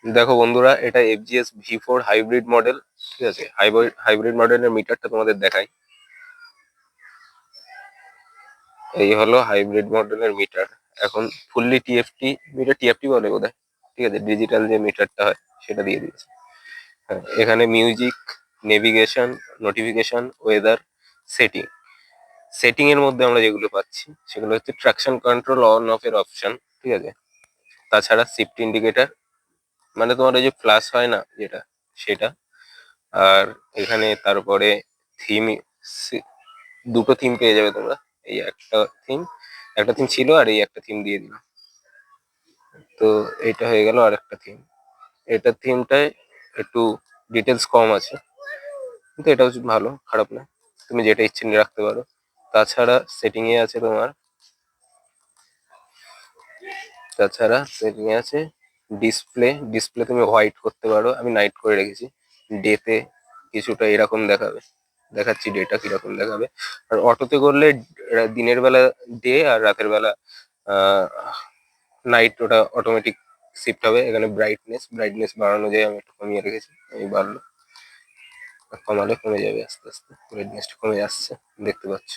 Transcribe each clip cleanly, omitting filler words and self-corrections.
দেখো বন্ধুরা, এটা FGS V4 হাইব্রিড মডেল। ঠিক আছে, হাইব্রিড মডেলের মিটারটা তোমাদের দেখাই। এই হলো হাইব্রিড মডেলের মিটার। এখন ফুললি টিএফটি মিটার, টিএফটি বলে বোধহয়। ঠিক আছে, ডিজিটাল যে মিটারটা হয় সেটা দিয়ে দিয়েছে। হ্যাঁ, এখানে music, navigation, notification, weather, setting. Setting এর মধ্যে আমরা যেগুলো পাচ্ছি সেগুলো হচ্ছে ট্রাকশন কন্ট্রোল অন অফ এর অপশন। ঠিক আছে, তাছাড়া শিফট ইন্ডিকেটর, মানে তোমার ওই যে ফ্ল্যাশ হয় না যেটা, সেটা। আর এখানে তারপরে থিম, দুটো থিম পেয়ে যাবে তোমরা। এই থিম একটা থিম ছিল, আর এই একটা থিম দিয়ে দিলাম। তো এইটা হয়ে গেল আর একটা থিম। এটার থিমটায় একটু ডিটেলস কম আছে, কিন্তু এটাও ভালো, খারাপ না। তুমি যেটা ইচ্ছে নিয়ে রাখতে পারো। তাছাড়া সেটিং এ আছে তোমার, তাছাড়া সেটিং এ আছে ডিসপ্লে। ডিসপ্লে তুমি হোয়াইট করতে পারো, আমি নাইট করে রেখেছি। ডেতে কিছুটা এরকম দেখাবে, দেখাচ্ছি ডেটা কিরকম দেখাবে। আর অটোতে করলে দিনের বেলা ডে, আর রাতের বেলা নাইট, ওটা অটোমেটিক শিফট হবে। এখানে ব্রাইটনেস বাড়ানো যায়, আমি একটু কমিয়ে রেখেছি, এই বাড়লো। আর কমালে কমে যাবে আস্তে আস্তে, ব্রাইটনেসটা কমে যাচ্ছে, দেখতে পাচ্ছ।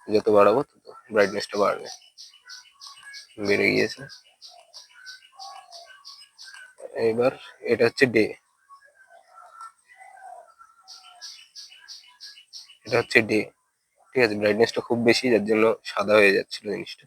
যত বাড়াবো তত ব্রাইটনেসটা বাড়বে, বেড়ে গিয়েছে। এবার এটা হচ্ছে ডে, এটা হচ্ছে ডে। ঠিক আছে, ব্রাইটনেসটা খুব বেশি, যার জন্য সাদা হয়ে যাচ্ছিল জিনিসটা।